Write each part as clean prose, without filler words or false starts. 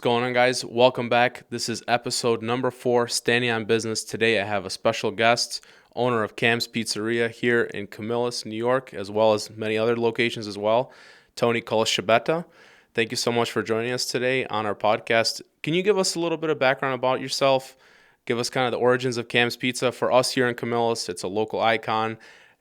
going on, guys? Welcome back. This is episode number 4, Standing on Business. Today I have a special guest, owner of Cam's Pizzeria here in Camillus, New York, as well as many other locations as well, Tony Calascibetta. Thank you so much for joining us today on our podcast. Can you give us a little bit of background about yourself? Give us kind of the origins of Cam's Pizza. For us here in Camillus, it's a local icon.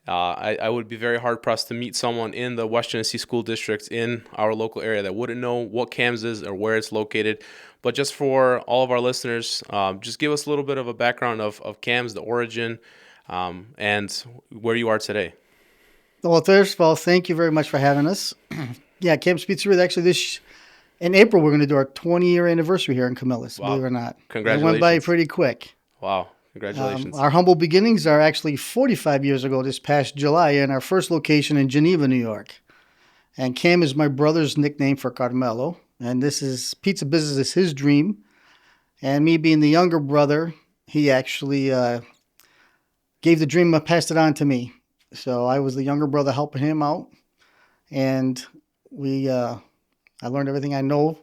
I would be very hard-pressed to meet someone in the West Genesee School District in our local area that wouldn't know what Cam's is or where it's located. But just for all of our listeners, just give us a little bit of a background of Cam's, the origin, and where you are today. Well, first of all, thank you very much for having us. Yeah, Cam's Pizzeria, actually in April, we're going to do our 20-year anniversary here in Camillus, Wow. believe it or not. Congratulations. It went by pretty quick. Wow. Congratulations. Our humble beginnings are actually 45 years ago this past July in our first location in Geneva, New York. And Cam is my brother's nickname for Carmelo. And pizza business is his dream. And me being the younger brother, he actually gave the dream, passed it on to me. So I was the younger brother helping him out. And I learned everything I know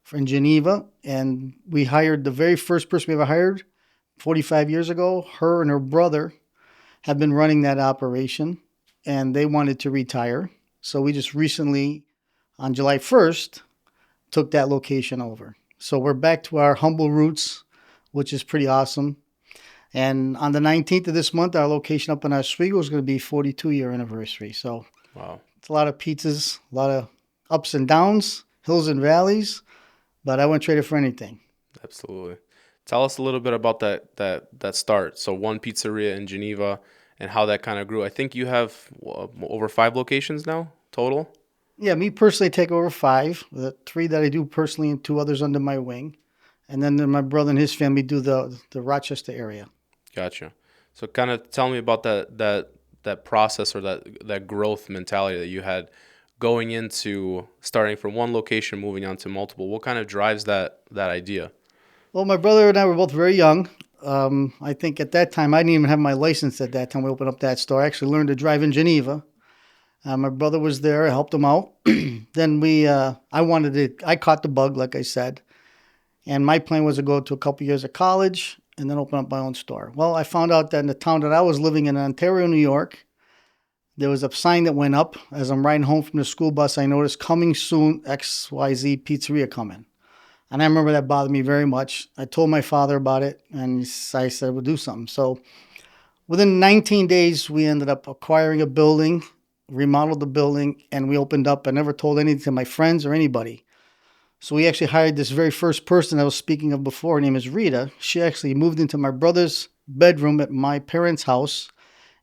from Geneva. And we hired the very first person we ever hired 45 years ago. Her and her brother have been running that operation, and they wanted to retire. So we just recently, on July 1st, took that location over. So we're back to our humble roots, which is pretty awesome. And on the 19th of this month, our location up in Oswego is going to be 42-year anniversary. So Wow. It's a lot of pizzas, a lot of ups and downs, hills and valleys, but I wouldn't trade it for anything. Absolutely. Tell us a little bit about that start. So one pizzeria in Geneva and how that kind of grew. I think you have over 5 locations now total. Yeah, me personally, I take over 5. The 3 that I do personally and 2 others under my wing. And then my brother and his family do the Rochester area. Gotcha. So kind of tell me about that process or that growth mentality that you had going into starting from one location, moving on to multiple. What kind of drives that idea? Well, my brother and I were both very young. I think at that time, I didn't even have my license at that time we opened up that store. I actually learned to drive in Geneva. My brother was there. I helped him out. Then I caught the bug, like I said. And my plan was to go to a couple years of college and then open up my own store. Well, I found out that in the town that I was living in Ontario, New York, there was a sign that went up. As I'm riding home from the school bus, I noticed, coming soon, XYZ Pizzeria coming. And I remember that bothered me very much. I told my father about it, and I said, we'll do something. So within 19 days, we ended up acquiring a building, remodeled the building, and we opened up. I never told anything to my friends or anybody. So we actually hired this very first person I was speaking of before. Her name is Rita. She actually moved into my brother's bedroom at my parents' house,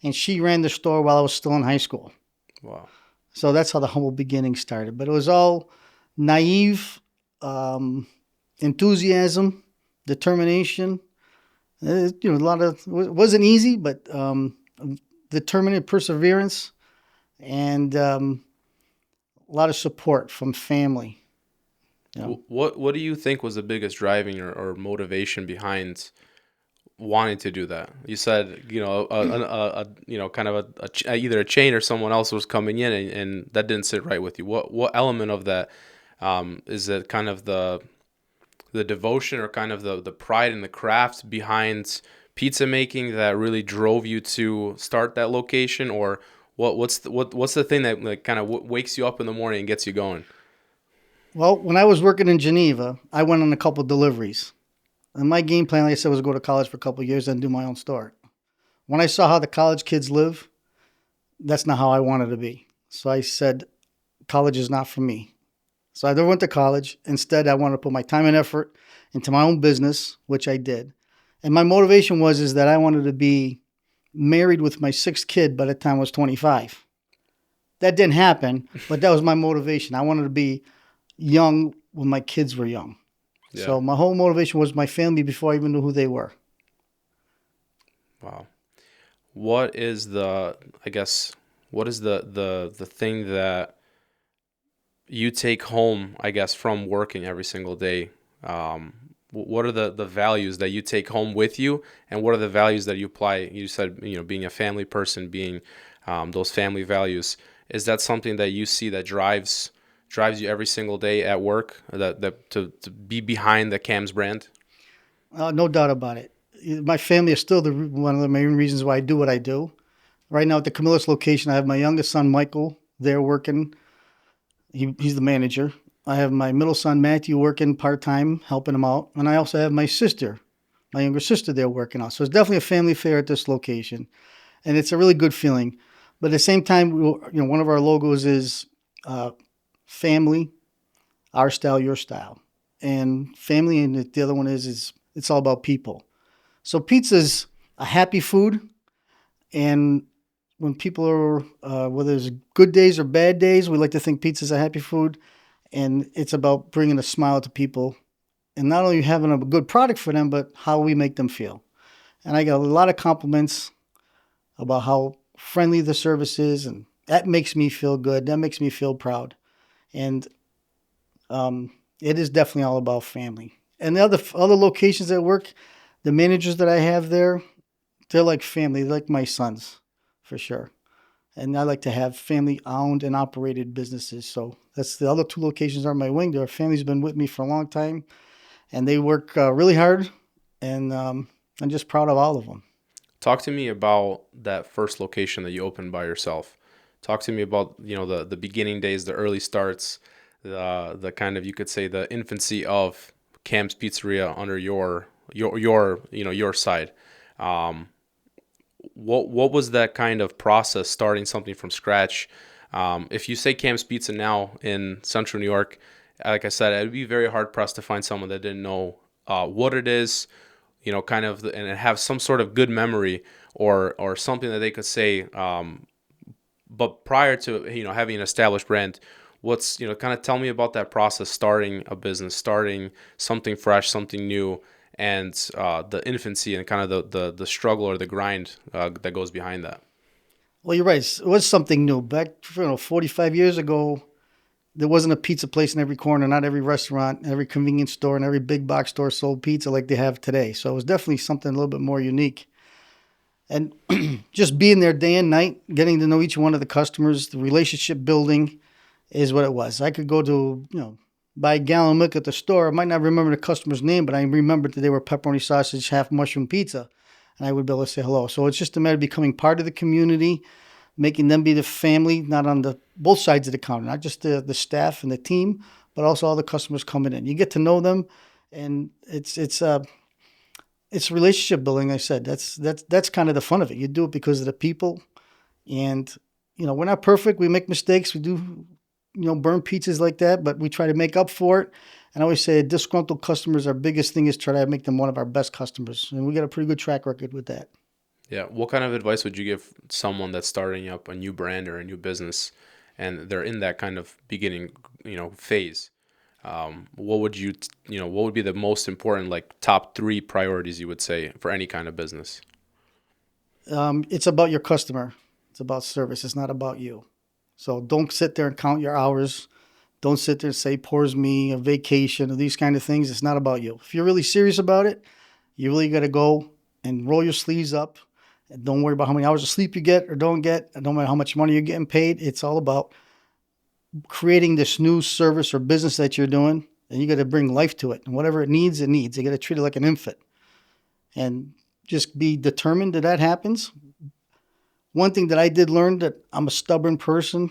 and she ran the store while I was still in high school. Wow. So that's how the humble beginning started. But it was all naive, enthusiasm, determination. It wasn't easy, but determined perseverance, and a lot of support from family. You know? What do you think was the biggest driving or motivation behind wanting to do that? You said, either a chain or someone else was coming in and that didn't sit right with you. What element of that is it kind of the devotion or kind of the pride and the craft behind pizza making that really drove you to start that location, or what's the thing that like kind of wakes you up in the morning and gets you going? Well, when I was working in Geneva, I went on a couple deliveries. And my game plan, like I said, was to go to college for a couple of years and do my own store. When I saw how the college kids live, that's not how I wanted to be. So I said, college is not for me. So I never went to college. Instead, I wanted to put my time and effort into my own business, which I did. And my motivation is that I wanted to be married with my 6th kid by the time I was 25. That didn't happen, but that was my motivation. I wanted to be young when my kids were young. Yeah. So my whole motivation was my family before I even knew who they were. Wow. What is the thing that you take home, I guess, from working every single day? What are the values that you take home with you, and what are the values that you apply? You said, being a family person, being those family values. Is that something that you see that drives drives you every single day at work that to be behind the Cam's brand? No doubt about it. My family is still one of the main reasons why I do what I do. Right now at the Camillus location, I have my youngest son, Michael, there working. He's the manager. I have my middle son, Matthew, working part-time, helping him out. And I also have my sister, my younger sister there working out. So it's definitely a family affair at this location. And it's a really good feeling. But at the same time, one of our logos is uh, family, our style, your style. And family, and the other one is it's all about people. So pizza's a happy food, and when people are whether it's good days or bad days, we like to think pizza's a happy food, and it's about bringing a smile to people, and not only having a good product for them, but how we make them feel. And I got a lot of compliments about how friendly the service is, and that makes me feel good. That makes me feel proud, and it is definitely all about family. And the other locations at work, the managers that I have there, they're like family. They're like my sons, for sure. And I like to have family owned and operated businesses. So that's the other two locations are my wing. Their family's been with me for a long time, and they work really hard. And I'm just proud of all of them. Talk to me about that first location that you opened by yourself. Talk to me about, the beginning days, the early starts, the kind of, you could say, the infancy of Cam's Pizzeria under your side. Um, what was that kind of process, starting something from scratch? If you say Cam's Pizza now in Central New York, like I said, it'd be very hard pressed to find someone that didn't know what it is, kind of, and have some sort of good memory or something that they could say. But prior to having an established brand, what's kind of tell me about that process, starting a business, starting something fresh, something new, and the infancy and kind of the struggle or the grind that goes behind that. Well, you're right. It was something new. Back 45 years ago, there wasn't a pizza place in every corner. Not every restaurant, every convenience store, and every big box store sold pizza like they have today. So it was definitely something a little bit more unique. And just being there day and night, getting to know each one of the customers, the relationship building is what it was. I could go to, buy a gallon of milk at the store. I might not remember the customer's name, but I remembered that they were pepperoni sausage, half mushroom pizza. And I would be able to say hello. So it's just a matter of becoming part of the community, making them be the family, not on the both sides of the counter, not just the staff and the team, but also all the customers coming in. You get to know them, and it's relationship building. I said that's kind of the fun of it. You do it because of the people, and we're not perfect. We make mistakes. We do burn pizzas like that, but we try to make up for it. And I always say disgruntled customers, our biggest thing is try to make them one of our best customers, and we got a pretty good track record with that. Yeah. What kind of advice would you give someone that's starting up a new brand or a new business, and they're in that kind of beginning, phase? What would what would be the most important, like top three priorities you would say for any kind of business? It's about your customer. It's about service. It's not about you. So don't sit there and count your hours. Don't sit there and say, poor's me, a vacation, or these kind of things. It's not about you. If you're really serious about it, you really got to go and roll your sleeves up. And don't worry about how many hours of sleep you get or don't get. And no matter how much money you're getting paid, it's all about creating this new service or business that you're doing. And you got to bring life to it. And whatever it needs, it needs. You got to treat it like an infant. And just be determined that happens. One thing that I did learn that I'm a stubborn person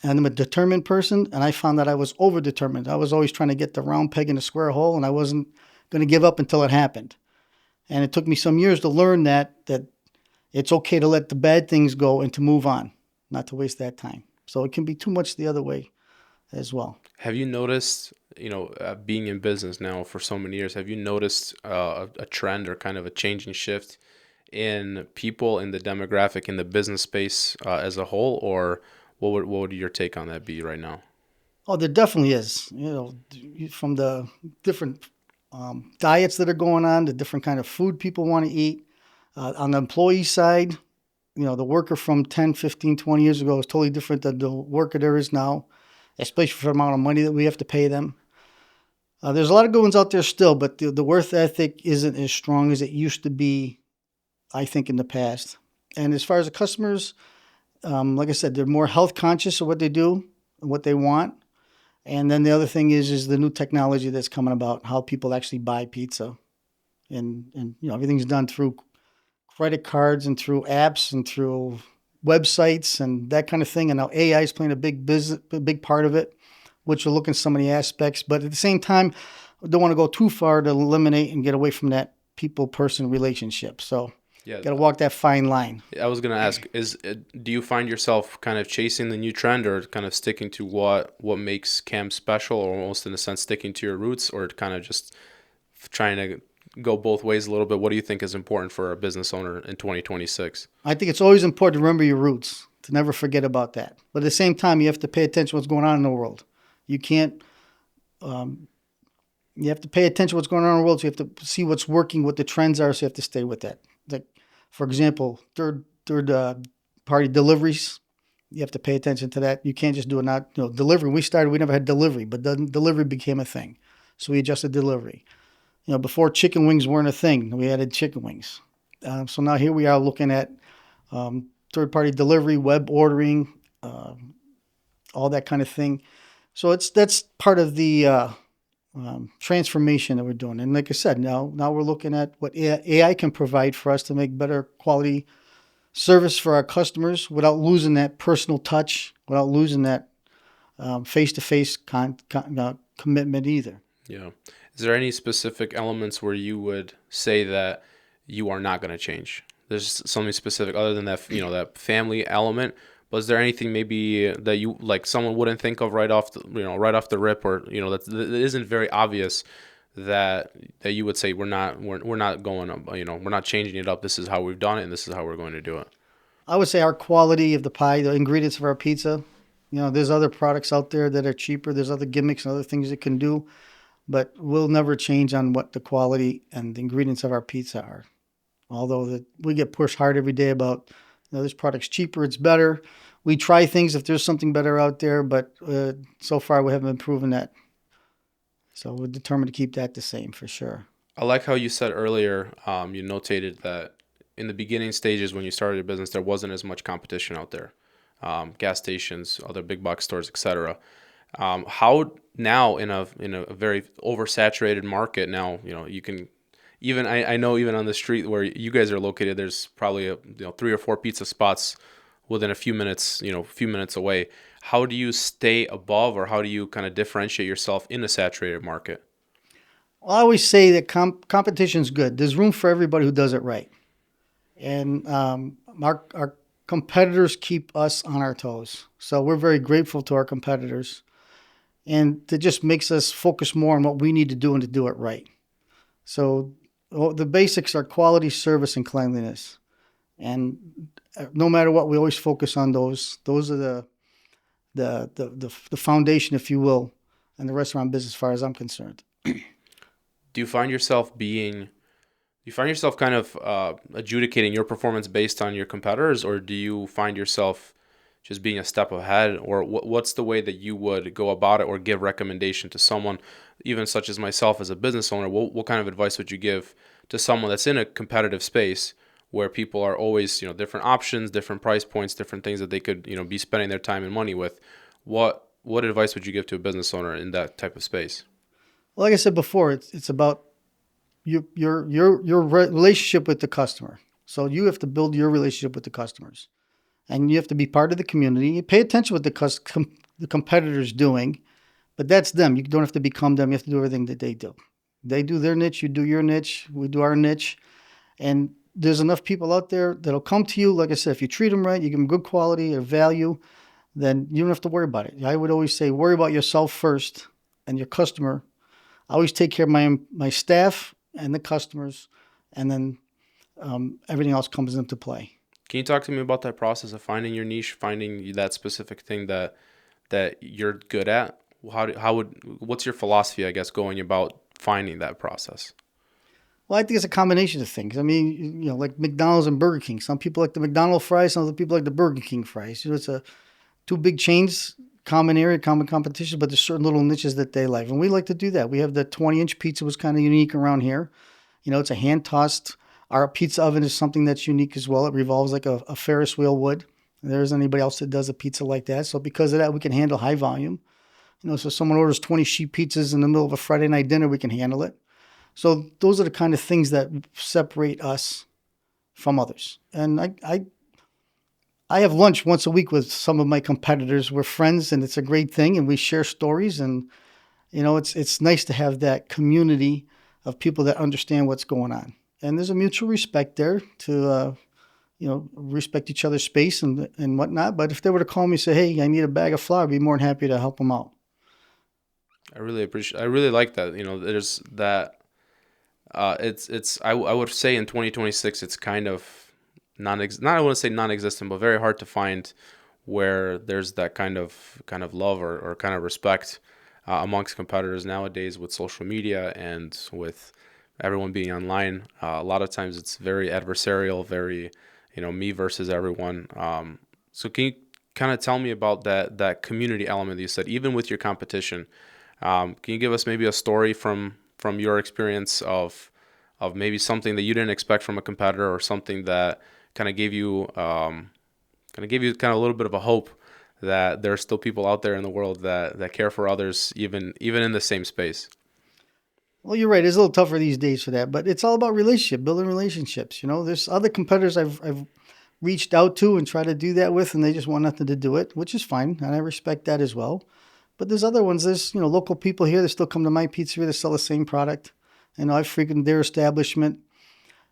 and I'm a determined person, and I found that I was over determined. I was always trying to get the round peg in the square hole, and I wasn't going to give up until it happened. And it took me some years to learn that it's okay to let the bad things go and to move on, not to waste that time. So it can be too much the other way as well. Have you noticed, being in business now for so many years, have you noticed a trend or kind of a changing shift in people, in the demographic, in the business space as a whole, or what would your take on that be right now? Oh, there definitely is. From the different diets that are going on, the different kind of food people want to eat. On the employee side, the worker from 10, 15, 20 years ago is totally different than the worker there is now, especially for the amount of money that we have to pay them. There's a lot of good ones out there still, but the work ethic isn't as strong as it used to be, I think, in the past. And as far as the customers, like I said, they're more health conscious of what they do and what they want. And then the other thing is the new technology that's coming about, how people actually buy pizza, and everything's done through credit cards and through apps and through websites and that kind of thing. And now AI is playing a big part of it, which will look in so many aspects. But at the same time, I don't want to go too far to eliminate and get away from that people-person relationship. So Yeah, got to walk that fine line. I was gonna ask: do you find yourself kind of chasing the new trend, or kind of sticking to what makes Cam special, or almost in a sense sticking to your roots, or kind of just trying to go both ways a little bit? What do you think is important for a business owner in 2026? I think it's always important to remember your roots, to never forget about that. But at the same time, you have to pay attention to what's going on in the world. You can't. You have to pay attention to what's going on in the world. So you have to see what's working, what the trends are. So you have to stay with that. Like, for example, third party deliveries. You have to pay attention to that. You can't just do it. Not delivery. We never had delivery, but then delivery became a thing. So we adjusted delivery. Before chicken wings weren't a thing, we added chicken wings. So now here we are looking at third-party delivery, web ordering, all that kind of thing. So that's part of the transformation that we're doing. And like I said, now we're looking at what AI can provide for us to make better quality service for our customers without losing that personal touch, without losing that face-to-face commitment either. Yeah. Is there any specific elements where you would say that you are not going to change? There's something specific other than that, that family element. But is there anything maybe that you like someone wouldn't think of right off the rip, or that isn't very obvious that you would say we're not going up, we're not changing it up. This is how we've done it, and this is how we're going to do it. I would say our quality of the pie, the ingredients of our pizza. There's other products out there that are cheaper. There's other gimmicks and other things it can do, but we'll never change on what the quality and the ingredients of our pizza are. Although we get pushed hard every day about, this product's cheaper, it's better. We try things if there's something better out there, but so far we haven't been proven that. So we're determined to keep that the same for sure. I like how you said earlier, you notated that in the beginning stages when you started your business, there wasn't as much competition out there. Gas stations, other big box stores, etc. How now in a very oversaturated market now, you can even I know even on the street where you guys are located, there's probably 3 or 4 pizza spots within a few minutes away. How do you stay above, or how do you kind of differentiate yourself in a saturated market? Well, I always say that competition's good. There's room for everybody who does it right. And our competitors keep us on our toes. So we're very grateful to our competitors. And it just makes us focus more on what we need to do and to do it right. So the basics are quality, service, and cleanliness. And no matter what, we always focus on those. Those are the foundation, if you will, in the restaurant business as far as I'm concerned. Do you find yourself kind of adjudicating your performance based on your competitors, or do you find yourself just being a step ahead, or what's the way that you would go about it, or give recommendation to someone, even such as myself as a business owner? What kind of advice would you give to someone that's in a competitive space where people are always, different options, different price points, different things that they could, be spending their time and money with? What advice would you give to a business owner in that type of space? Well, like I said before, it's about your relationship with the customer. So you have to build your relationship with the customers, and you have to be part of the community. You pay attention to what the competitors doing, but that's them. You don't have to become them. You have to do everything that they do. They do their niche. You do your niche. We do our niche, and there's enough people out there that'll come to you. Like I said, if you treat them right, you give them good quality or value, then you don't have to worry about it. I would always say, worry about yourself first and your customer. I always take care of my staff and the customers, and then everything else comes into play. Can you talk to me about that process of finding your niche, finding that specific thing that you're good at? What's your philosophy, I guess, going about finding that process? Well, I think it's a combination of things. I mean, like McDonald's and Burger King. Some people like the McDonald's fries, some other people like the Burger King fries. It's two big chains, common area, common competition, but there's certain little niches that they like. And we like to do that. We have the 20-inch pizza was kind of unique around here. It's a hand-tossed. Our pizza oven is something that's unique as well. It revolves like a Ferris wheel would. There isn't anybody else that does a pizza like that. So because of that, we can handle high volume. So someone orders 20 sheet pizzas in the middle of a Friday night dinner, we can handle it. So those are the kind of things that separate us from others. And I have lunch once a week with some of my competitors. We're friends, and it's a great thing, and we share stories. And it's nice to have that community of people that understand what's going on. And there's a mutual respect there to respect each other's space and whatnot. But if they were to call me and say, "Hey, I need a bag of flour," I'd be more than happy to help them out. I really like that. There's that. I would say in 2026 it's kind of not I want to say non-existent, but very hard to find where there's that kind of love or kind of respect amongst competitors nowadays with social media and with everyone being online. A lot of times it's very adversarial, very me versus everyone. So can you kind of tell me about that community element that you said, even with your competition? Can you give us maybe a story from your experience of maybe something that you didn't expect from a competitor, or something that kind of gave you a little bit of a hope that there are still people out there in the world that care for others, even in the same space? Well, you're right. It's a little tougher these days for that, but it's all about building relationships. There's other competitors I've reached out to and try to do that with, and they just want nothing to do it, which is fine, and I respect that as well. But there's other ones. There's local people here that still come to my pizzeria to sell the same product. I've frequented their establishment.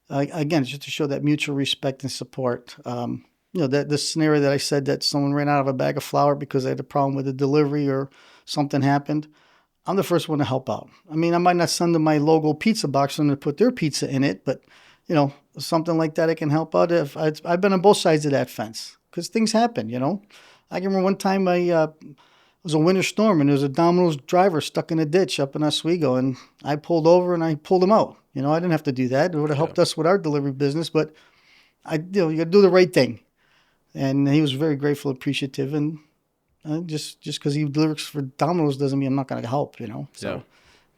Again, just to show that mutual respect and support. That the scenario that I said that someone ran out of a bag of flour because they had a problem with the delivery or something happened. I'm the first one to help out. I mean, I might not send them my logo pizza box and to put their pizza in it, but something like that I can help out. If I've been on both sides of that fence because things happen. I can remember one time it was a winter storm and there was a Domino's driver stuck in a ditch up in Oswego, and I pulled over and I pulled him out. I didn't have to do that. It would have helped us with our delivery business, but you got to do the right thing. And he was very grateful, appreciative, and just because he delivers for Domino's doesn't mean I'm not going to help. So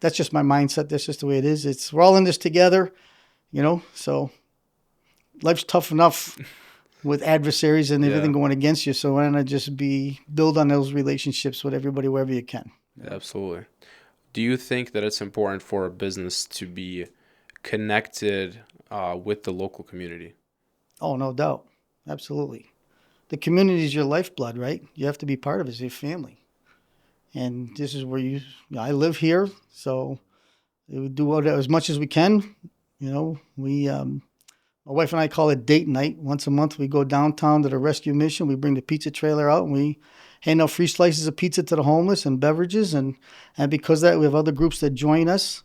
that's just my mindset. That's just the way it is. We're all in this together. So life's tough enough with adversaries and everything going against you. So why not just build on those relationships with everybody wherever you can. Absolutely. Do you think that it's important for a business to be connected with the local community? Oh, no doubt. Absolutely. The community is your lifeblood, right? You have to be part of it. It's your family. And this is where I live here, so we do as much as we can. My wife and I call it date night. Once a month, we go downtown to the rescue mission. We bring the pizza trailer out, and we hand out free slices of pizza to the homeless and beverages. And because of that, we have other groups that join us.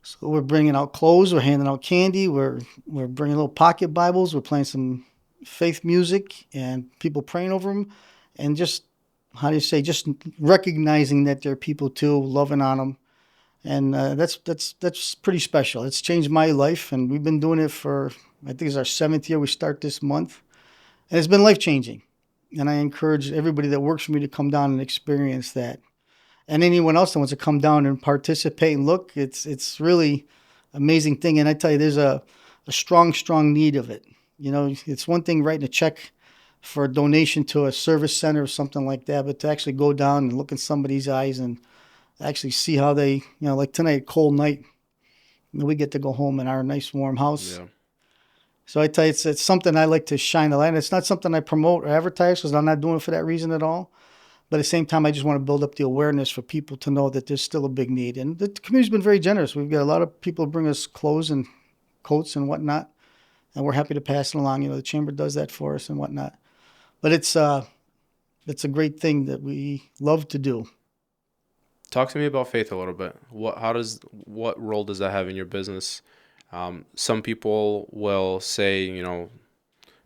So we're bringing out clothes. We're handing out candy. We're bringing little pocket Bibles. We're playing some faith music and people praying over them. And just, just recognizing that they're people too, loving on them. And that's pretty special. It's changed my life, and we've been doing it for, I think it's our 7th year. We start this month, and it's been life-changing. And I encourage everybody that works for me to come down and experience that. And anyone else that wants to come down and participate and look, it's really amazing thing. And I tell you, there's a strong need of it. It's one thing writing a check for a donation to a service center or something like that, but to actually go down and look in somebody's eyes and actually see how they, like tonight, cold night, we get to go home in our nice warm house. Yeah. So I tell you, it's something I like to shine a light. And it's not something I promote or advertise because I'm not doing it for that reason at all. But at the same time, I just want to build up the awareness for people to know that there's still a big need. And the community's been very generous. We've got a lot of people bring us clothes and coats and whatnot, and we're happy to pass it along. The chamber does that for us and whatnot. But it's a great thing that we love to do. Talk to me about faith a little bit. What role does that have in your business? Some people will say,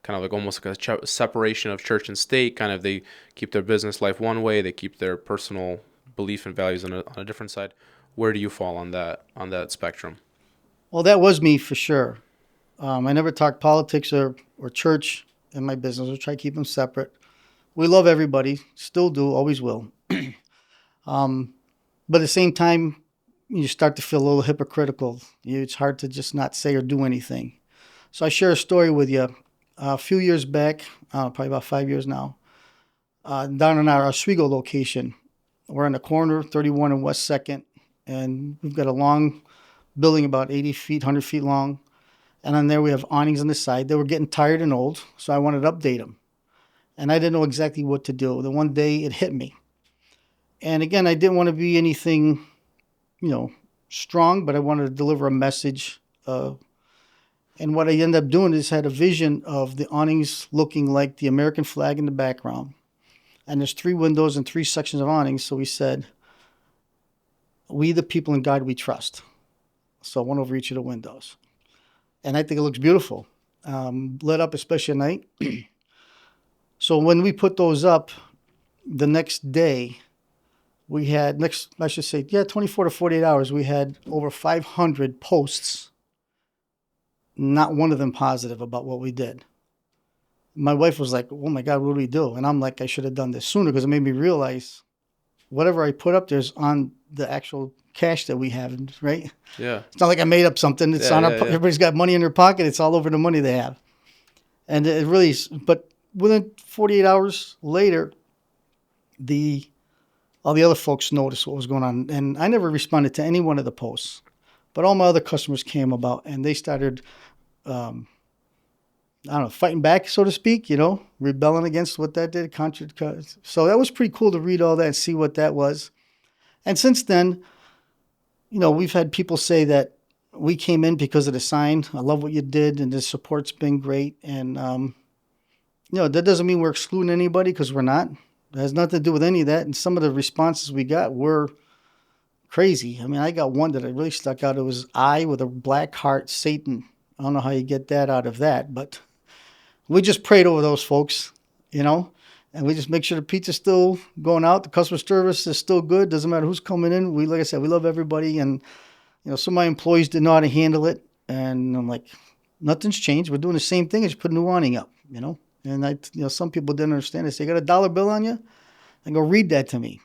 kind of like almost like a separation of church and state. Kind of they keep their business life one way, they keep their personal belief and values on a different side. Where do you fall on that spectrum? Well, that was me for sure. I never talked politics or church in my business. I try to keep them separate. We love everybody, still do, always will. But at the same time, you start to feel a little hypocritical. It's hard to just not say or do anything. So I share a story with you. A few years back, probably about 5 years now, down in our Oswego location, We're on the corner, 31 and West 2nd, and we've got a long building, about 80 feet, 100 feet long. And on there we have awnings on the side. They were getting tired and old, so I wanted to update them. And I didn't know exactly what to do. Then one day it hit me. And again, I didn't want to be anything, strong, but I wanted to deliver a message. And what I ended up doing is had a vision of the awnings looking like the American flag in the background. And there's 3 windows and 3 sections of awnings. So we said, "We the people in God we trust." So one over each of the windows. And I think it looks beautiful, lit up, especially at night. So when we put those up, the next day, we had, 24 to 48 hours, we had over 500 posts, not one of them positive about what we did. My wife was like, "Oh my God, what do we do?" And I'm like, I should have done this sooner, because it made me realize whatever I put up there's on the actual cash that we have, right? Yeah. It's not like I made up something. It's Yeah, on yeah, our, yeah. everybody's got money in their pocket. It's all over the money they have. And it really, but within 48 hours later, all the other folks noticed what was going on. And I never responded to any one of the posts, but all my other customers came about and they started, fighting back, so to speak, rebelling against what that did. So that was pretty cool to read all that and see what that was. And since then, we've had people say that we came in because of the sign. I love what you did, and the support's been great. And, that doesn't mean we're excluding anybody, because we're not. It has nothing to do with any of that. And some of the responses we got were crazy. I mean, I got one that really stuck out. It was I with a black heart, Satan. I don't know how you get that out of that, but we just prayed over those folks, and we just make sure the pizza's still going out. The customer service is still good. Doesn't matter who's coming in. Like I said, we love everybody. And, some of my employees didn't know how to handle it. And I'm like, nothing's changed. We're doing the same thing. I just put a new awning up, And some people didn't understand. They say, "You got a dollar bill on you?" I go, "Read that to me."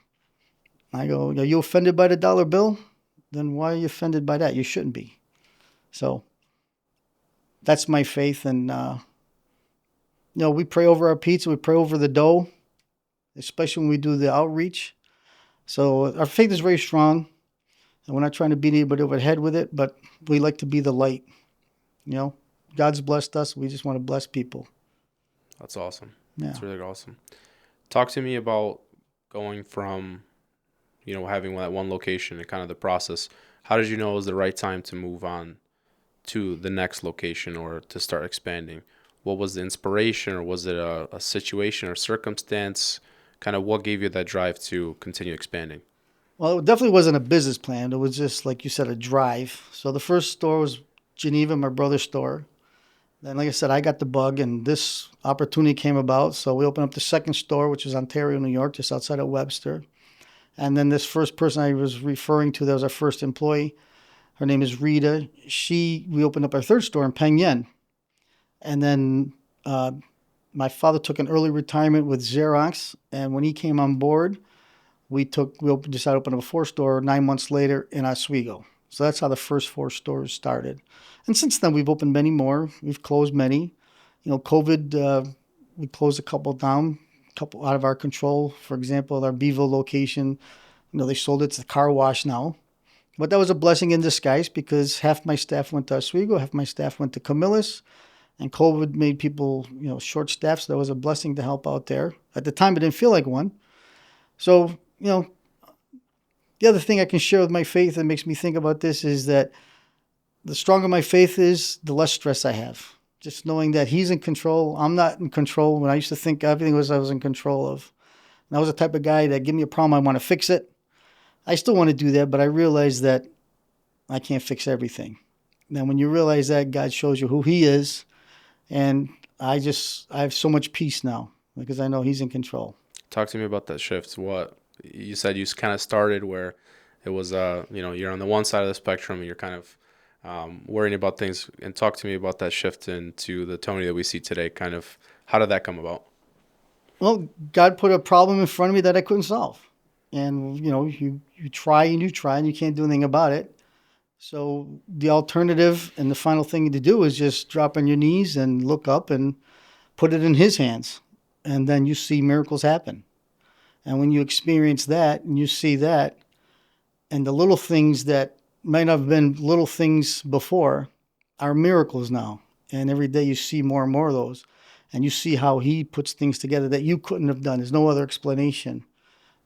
I go, "Are you offended by the dollar bill? Then why are you offended by that? You shouldn't be." So that's my faith. And, we pray over our pizza. We pray over the dough, especially when we do the outreach. So our faith is very strong. And we're not trying to beat anybody over the head with it, but we like to be the light. God's blessed us. We just want to bless people. That's awesome. Yeah. That's really awesome. Talk to me about going from, having that one location and kind of the process. How did you know it was the right time to move on to the next location or to start expanding? What was the inspiration, or was it a situation or circumstance? Kind of what gave you that drive to continue expanding? Well, it definitely wasn't a business plan. It was just, like you said, a drive. So the first store was Geneva, my brother's store. Then, like I said, I got the bug, and this opportunity came about. So we opened up the second store, which is Ontario, New York, just outside of Webster. And then this first person I was referring to, that was our first employee. Her name is Rita. We opened up our third store in Penn. And then my father took an early retirement with Xerox. And when he came on board, we decided to open up a 4th store 9 months later in Oswego. So that's how the first 4 stores started. And since then, we've opened many more. We've closed many. COVID, we closed a couple down, a couple out of our control. For example, our Beeville location, they sold it to the car wash now. But that was a blessing in disguise, because half my staff went to Oswego, half my staff went to Camillus. And COVID made people, short-staffed, so that was a blessing to help out there. At the time, it didn't feel like one. So, the other thing I can share with my faith that makes me think about this is that the stronger my faith is, the less stress I have. Just knowing that He's in control. I'm not in control. When I used to think everything I was in control of. And I was the type of guy that give me a problem, I want to fix it. I still want to do that, but I realize that I can't fix everything. Then when you realize that, God shows you who He is. And I have so much peace now, because I know He's in control. Talk to me about that shift. What you said, you kind of started where it was, you're on the one side of the spectrum and you're kind of worrying about things. And talk to me about that shift into the Tony that we see today. Kind of, how did that come about? Well, God put a problem in front of me that I couldn't solve. And, you try and you try and you can't do anything about it. So the alternative and the final thing to do is just drop on your knees and look up and put it in His hands. And then you see miracles happen. And when you experience that and you see that, and the little things that might not have been little things before are miracles now. And every day you see more and more of those. And you see how he puts things together that you couldn't have done. There's no other explanation.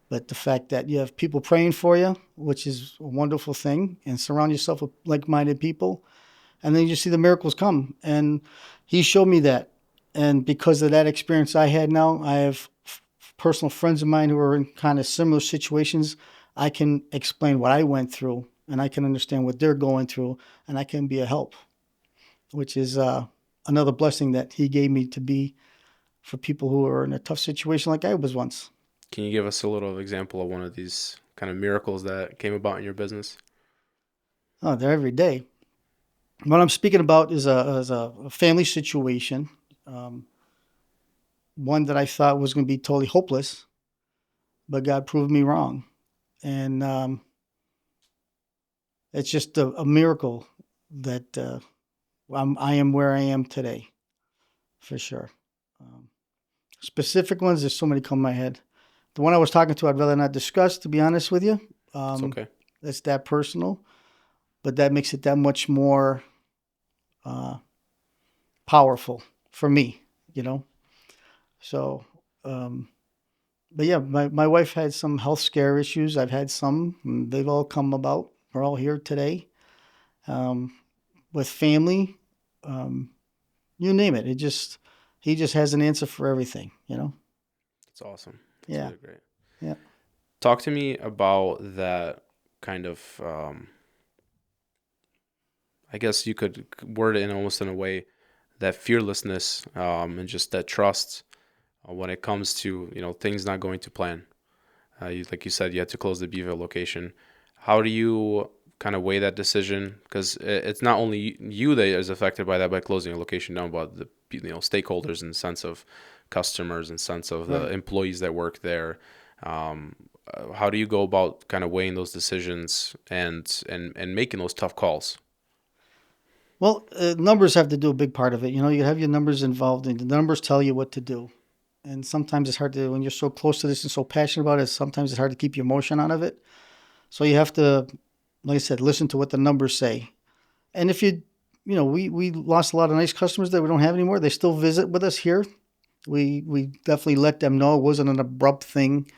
But the fact that you have people praying for you, which is a wonderful thing, and surround yourself with like minded people. And then you see the miracles come. And he showed me that. And because of that experience I had now, I have personal friends of mine who are in kind of similar situations. I can explain what I went through and I can understand what they're going through and I can be a help, which is another blessing that he gave me to be for people who are in a tough situation like I was once. Can you give us a little example of one of these kind of miracles that came about in your business? Oh, they're every day. What I'm speaking about is a family situation, um, one that I thought was going to be totally hopeless, but God proved me wrong. And it's just a miracle that I am where I am today, for sure. Um, Specific ones, there's so many come to my head. The one I was talking to, I'd rather not discuss, to be honest with you. It's Um, okay. it's that personal, but that makes it that much more uh, powerful for me, you know? So, um, but yeah, my wife had some health scare issues. I've had some, and they've all come about. We're all here today. Um, with family, um, you name it. He just has an answer for everything, you know? That's awesome. That's Yeah. really great. Yeah. Talk to me about that kind of, I guess you could word it in almost in a way, that fearlessness, and just that trust when it comes to, things not going to plan. Like you said, you had to close the Beeville location. How do you kind of weigh that decision? Because it's not only you that is affected by that by closing a location down, but the stakeholders in the sense of customers and sense of the Right. employees that work there. How do you go about kind of weighing those decisions and making those tough calls? Well, numbers have to do a big part of it. You know, you have your numbers involved, and the numbers tell you what to do. And sometimes it's hard to, when you're so close to this and so passionate about it, sometimes it's hard to keep your emotion out of it. So you have to, like I said, listen to what the numbers say. And if we lost a lot of nice customers that we don't have anymore. They still visit with us here. We definitely let them know it wasn't an abrupt thing.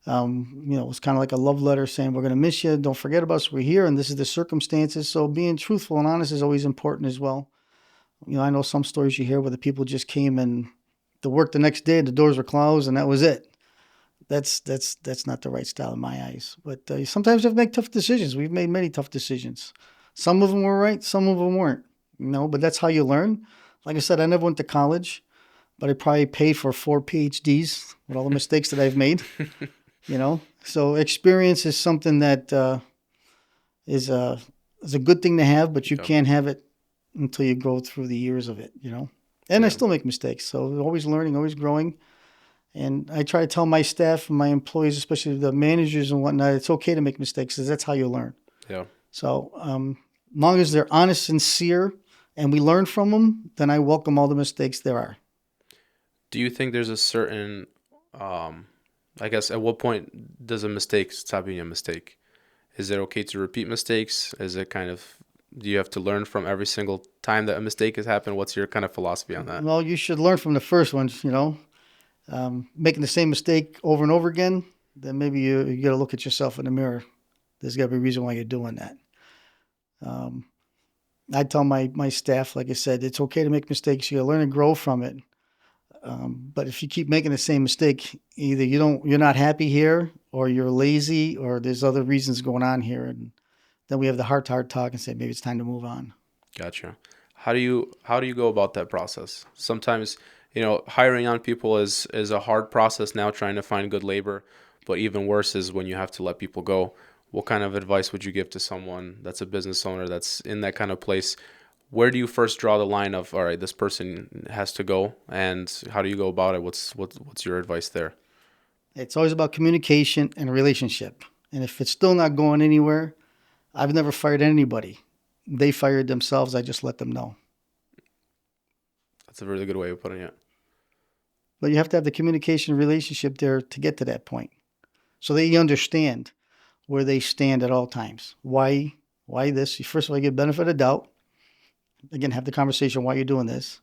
It was kind of like a love letter saying, we're going to miss you. Don't forget about us. We're here and this is the circumstances. So being truthful and honest is always important as well. I know some stories you hear where the people just came and to work the next day, the doors were closed and that was it. That's not the right style in my eyes. But sometimes you have to make tough decisions. We've made many tough decisions. Some of them were right, some of them weren't. But that's how you learn. Like I said, I never went to college, but I probably paid for 4 PhDs with all the mistakes that I've made. So experience is something that is a good thing to have, but you Yeah, can't have it until you go through the years of it. And I yeah, still make mistakes, so always learning, always growing. And I try to tell my staff and my employees, especially the managers and whatnot, it's okay to make mistakes because that's how you learn. yeah. So, as long as they're honest, sincere, and we learn from them, then I welcome all the mistakes there are. Do you think there's a certain, um, I guess, at what point does a mistake stop being a mistake? Is it okay to repeat mistakes? Is it kind of, do you have to learn from every single time that a mistake has happened? What's your kind of philosophy on that? Well, you should learn from the first ones. Making the same mistake over and over again, then maybe you got to look at yourself in the mirror. There's got to be a reason why you're doing that. Um, I tell my staff, like I said, it's okay to make mistakes. You got to learn and grow from it. But if you keep making the same mistake, either you're not happy here, or you're lazy, or there's other reasons going on here, and then we have the heart-to-heart talk and say maybe it's time to move on. Gotcha. How do you go about that process? Sometimes, hiring on people is a hard process now, trying to find good labor, but even worse is when you have to let people go. What kind of advice would you give to someone that's a business owner that's in that kind of place? Where do you first draw the line of, all right, this person has to go, and how do you go about it? What's your advice there? It's always about communication and relationship. And if it's still not going anywhere, I've never fired anybody. They fired themselves. I just let them know. That's a really good way of putting it. But you have to have the communication relationship there to get to that point. So they understand where they stand at all times. Why this? First of all, you get benefit of doubt. Again, have the conversation, why you're doing this.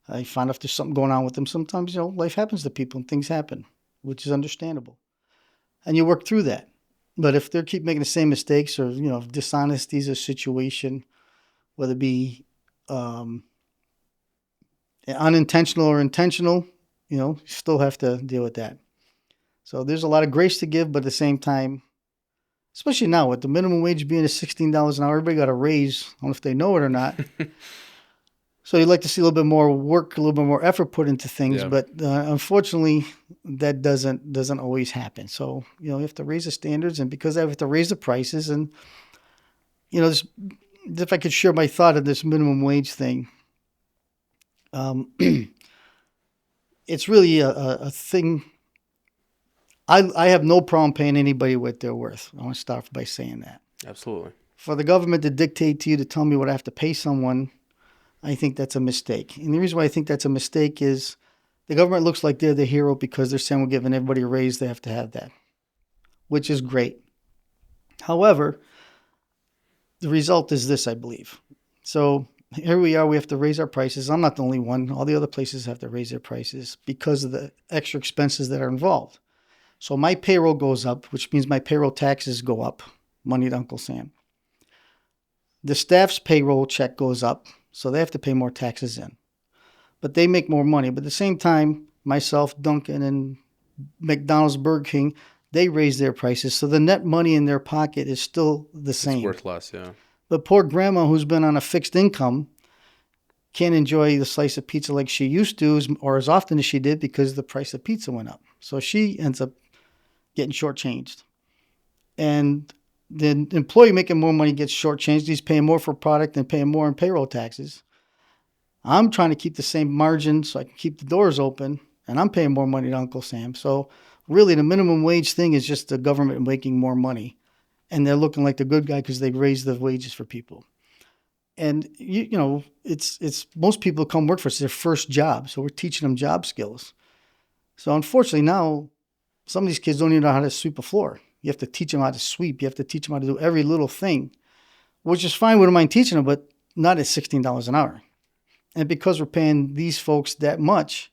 I find if there's something going on with them, sometimes, life happens to people and things happen, which is understandable. And you work through that. But if they keep making the same mistakes or, dishonesty is a situation, whether it be unintentional or intentional, you still have to deal with that. So there's a lot of grace to give, but at the same time, especially now with the minimum wage being at $16 an hour, everybody got a raise. I don't know if they know it or not. So you'd like to see a little bit more work, a little bit more effort put into things, Yeah. but unfortunately, that doesn't always happen. So you have to raise the standards, and because I have to raise the prices, and if I could share my thought of this minimum wage thing, it's really a thing. I have no problem paying anybody what they're worth. I want to start by saying that. Absolutely. For the government to dictate to you to tell me what I have to pay someone, I think that's a mistake. And the reason why I think that's a mistake is the government looks like they're the hero because they're saying we're giving everybody a raise. They have to have that, which is great. However, the result is this, I believe. So here we are. We have to raise our prices. I'm not the only one. All the other places have to raise their prices because of the extra expenses that are involved. So my payroll goes up, which means my payroll taxes go up. Money to Uncle Sam. The staff's payroll check goes up, so they have to pay more taxes in. But they make more money. But at the same time, myself, Duncan, and McDonald's, Burger King, they raise their prices. So the net money in their pocket is still the same. It's worth less, yeah. But poor grandma who's been on a fixed income can't enjoy the slice of pizza like she used to or as often as she did because the price of pizza went up. So she ends up getting shortchanged. And the employee making more money gets shortchanged. He's paying more for product and paying more in payroll taxes. I'm trying to keep the same margin so I can keep the doors open, and I'm paying more money to Uncle Sam. So really the minimum wage thing is just the government making more money. And they're looking like the good guy because they raised the wages for people. And, it's most people come work for us, their first job. So we're teaching them job skills. So unfortunately now, some of these kids don't even know how to sweep a floor. You have to teach them how to sweep. You have to teach them how to do every little thing, which is fine. Wouldn't mind teaching them, but not at $16 an hour. And because we're paying these folks that much,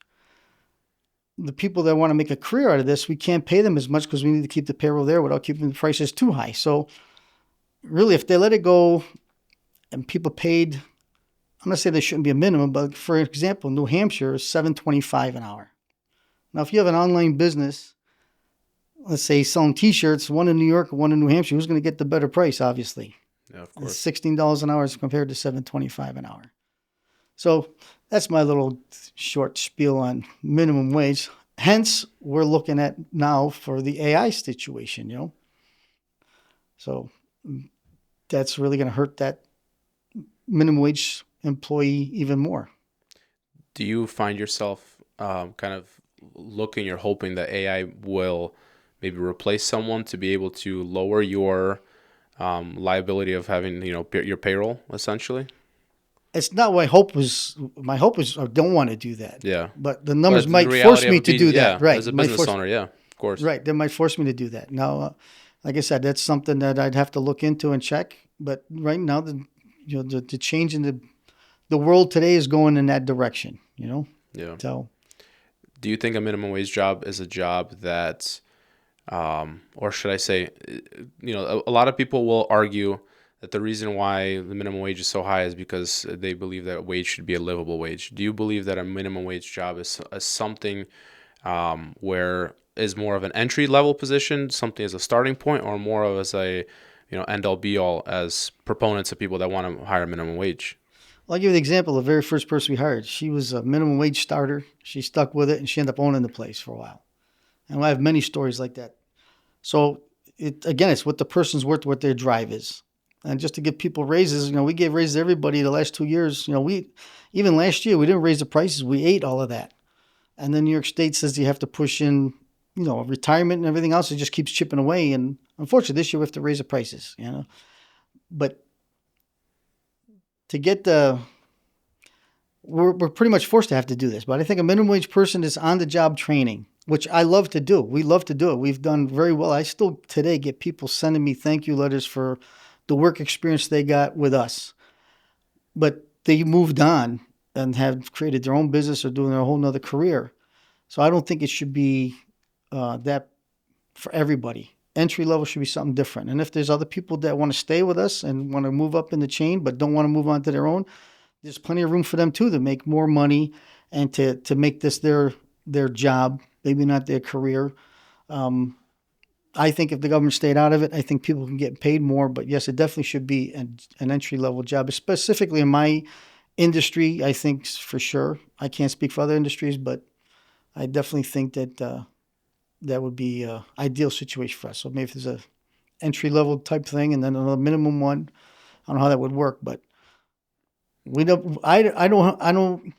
the people that want to make a career out of this, we can't pay them as much because we need to keep the payroll there without keeping the prices too high. So really, if they let it go and people paid, I'm not saying there shouldn't be a minimum, but for example, New Hampshire is $7.25 an hour. Now, if you have an online business, let's say selling T-shirts, one in New York and one in New Hampshire, who's going to get the better price, obviously? Yeah, of course. $16 an hour is compared to $7.25 an hour. So that's my little short spiel on minimum wage. Hence, we're looking at now for the AI situation, So that's really going to hurt that minimum wage employee even more. Do you find yourself kind of looking or hoping that AI will maybe replace someone to be able to lower your liability of having, your payroll, essentially? It's not what my hope was. My hope is I don't want to do that. Yeah. But the numbers But might the force reality me of to being- do that. yeah, Right. as a Might business force- owner, yeah, of course. Right. They might force me to do that. Now, like I said, that's something that I'd have to look into and check. But right now, the change in the world today is going in that direction, Yeah. So Do you think a minimum wage job is a job that, or should I say, a lot of people will argue that the reason why the minimum wage is so high is because they believe that wage should be a livable wage. Do you believe that a minimum wage job is something where is more of an entry level position, something as a starting point, or more of as a end all be all as proponents of people that want to hire minimum wage? I'll give you the example. The very first person we hired, she was a minimum wage starter. She stuck with it, and she ended up owning the place for a while. And I have many stories like that. So it's what the person's worth, what their drive is. And just to give people raises, we gave raises to everybody the last 2 years. Even last year, we didn't raise the prices. We ate all of that. And then New York State says you have to push in, retirement and everything else. It just keeps chipping away. And unfortunately, this year we have to raise the prices, But to get we're pretty much forced to have to do this. But I think a minimum wage person is on the job training, which I love to do. We love to do it. We've done very well. I still today get people sending me thank you letters for the work experience they got with us. But they moved on and have created their own business or doing their whole nother career. So I don't think it should be that for everybody. Entry level should be something different. And if there's other people that want to stay with us and want to move up in the chain but don't want to move on to their own, there's plenty of room for them too to make more money and to make this their job, maybe not their career. Um, I think if the government stayed out of it, I think people can get paid more. But yes, it definitely should be an entry level job, specifically in my industry. I think for sure. I can't speak for other industries, but I definitely think that that would be an ideal situation for us. So maybe if there's a entry level type thing and then another minimum one, I don't know how that would work, but we don't. I don't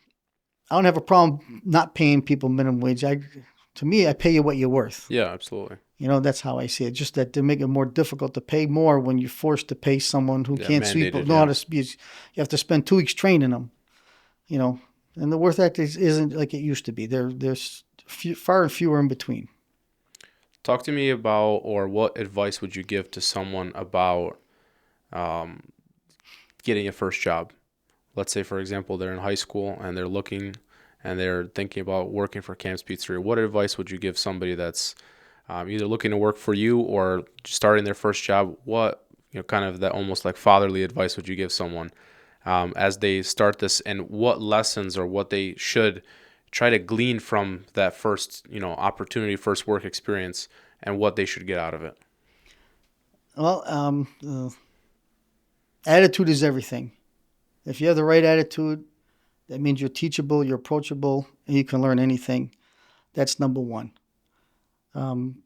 have a problem not paying people minimum wage. To me, I pay you what you're worth. Yeah, absolutely. That's how I see it. Just that to make it more difficult to pay more when you're forced to pay someone who Yeah, can't sweep, mandated. know how Yeah. to speak. You have to spend 2 weeks training them. You know, and the worth ethic isn't like it used to be. There's far and fewer in between. Talk to me about, or what advice would you give to someone about um, getting a first job? Let's say, for example, they're in high school and they're looking and they're thinking about working for Cam's Pizzeria. What advice would you give somebody that's either looking to work for you or starting their first job? What, kind of that almost like fatherly advice would you give someone as they start this, and what lessons or what they should try to glean from that first, opportunity, first work experience, and what they should get out of it? Well, attitude is everything. If you have the right attitude, that means you're teachable, you're approachable, and you can learn anything. That's number one. Some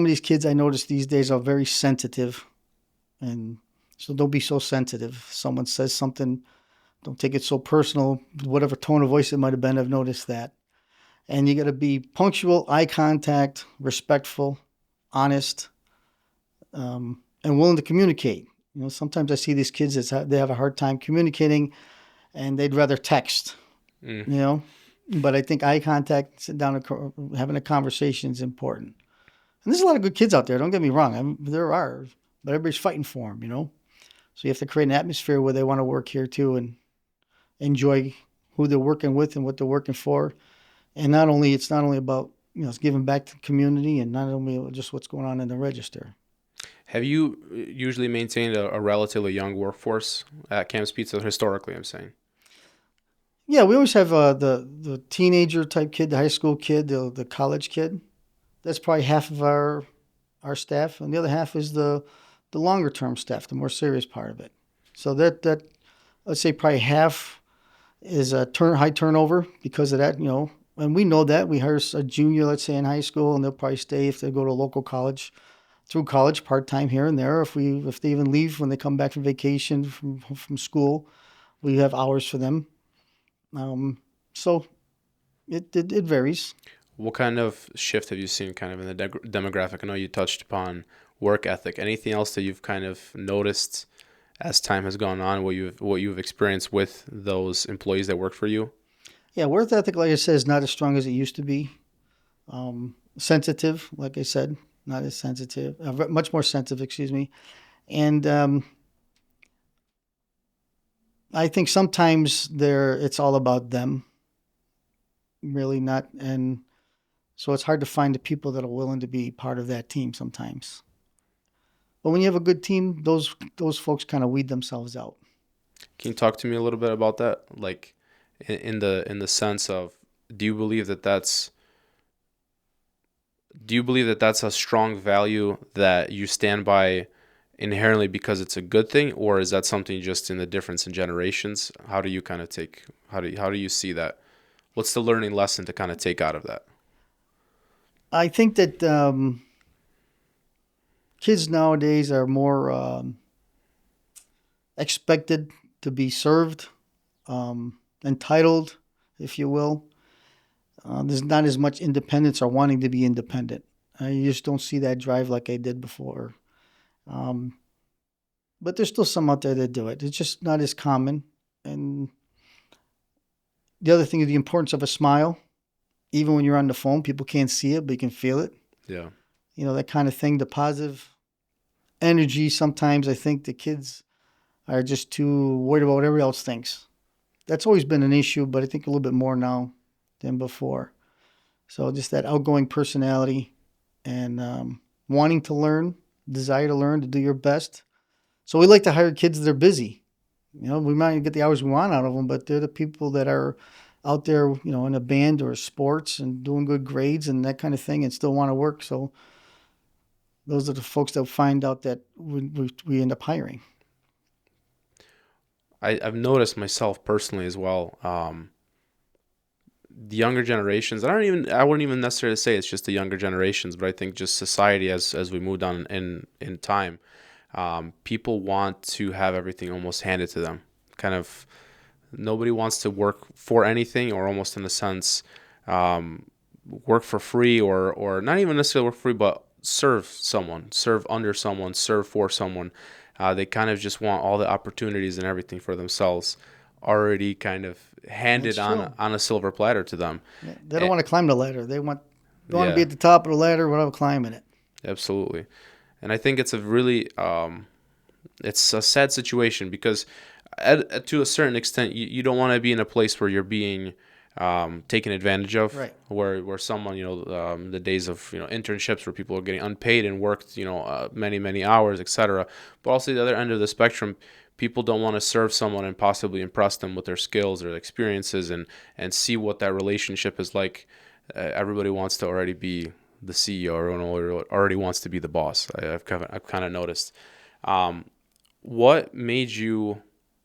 of these kids I notice these days are very sensitive, and so don't be so sensitive. If someone says something, don't take it so personal. Whatever tone of voice it might have been, I've noticed that. And you got to be punctual, eye contact, respectful, honest, and willing to communicate. Sometimes I see these kids they have a hard time communicating, and they'd rather text. Mm. You know, but I think eye contact, sitting down, and having a conversation is important. And there's a lot of good kids out there. Don't get me wrong. There are, but everybody's fighting for them. So you have to create an atmosphere where they want to work here too and enjoy who they're working with and what they're working for. And it's not only about it's giving back to the community and not only just what's going on in the register. Have you usually maintained a relatively young workforce at Cam's Pizza historically, I'm saying? Yeah, we always have the teenager type kid, the high school kid, the college kid. That's probably half of our staff, and the other half is the longer term staff, the more serious part of it. So that let's say probably half is a high turnover because of that. And we know that we hire a junior, let's say in high school, and they'll probably stay if they go to a local college, through college, part time here and there. If they even leave when they come back from vacation from school, we have hours for them. So it varies. What kind of shift have you seen kind of in the demographic? I know you touched upon work ethic. Anything else that you've kind of noticed as time has gone on, what you've experienced with those employees that work for you? Yeah, work ethic, like I said, is not as strong as it used to be. Sensitive, like I said, not as sensitive, much more sensitive, excuse me. And I think sometimes it's all about them, really not, and so it's hard to find the people that are willing to be part of that team sometimes. But when you have a good team, those folks kind of weed themselves out. Can you talk to me a little bit about that? Like in the sense of, do you believe that that's do you believe that that's a strong value that you stand by inherently because it's a good thing, or is that something just in the difference in generations? How do you kind of take how do you see that? What's the learning lesson to kind of take out of that? I think that kids nowadays are more expected to be served, entitled, if you will. There's not as much independence or wanting to be independent. You just don't see that drive like I did before. Um, but there's still some out there that do it. It's just not as common. And The other thing is the importance of a smile. Even when you're on the phone, people can't see it, but you can feel it. Yeah. That kind of thing. The positive energy. Sometimes I think the kids are just too worried about what everybody else thinks. That's always been an issue, but I think a little bit more now than before. So just that outgoing personality and wanting to learn, desire to learn, to do your best. So we like to hire kids that are busy. We might not get the hours we want out of them, but they're the people that are out there, in a band or sports and doing good grades and that kind of thing and still want to work. So those are the folks that find out that we end up hiring. I've noticed myself personally as well. The younger generations, I wouldn't even necessarily say it's just the younger generations, but I think just society as we moved on in time, people want to have everything almost handed to them. Kind of nobody wants to work for anything, or almost in a sense, work for free, or not even necessarily work for free, but serve someone, serve under someone, serve for someone. They kind of just want all the opportunities and everything for themselves already kind of handed That's true. on a silver platter to them. Yeah, they don't And, want to climb the ladder. They want to be yeah, at the top of the ladder without climbing it. absolutely. And I think it's a really it's a sad situation because to a certain extent you don't want to be in a place where you're being taken advantage of, Right. where someone, the days of, internships where people are getting unpaid and worked, many hours, etc. But also the other end of the spectrum, people don't want to serve someone and possibly impress them with their skills or experiences, and see what that relationship is like. Everybody wants to already be the CEO. Everyone already wants to be the boss. I've kind of noticed. What made you,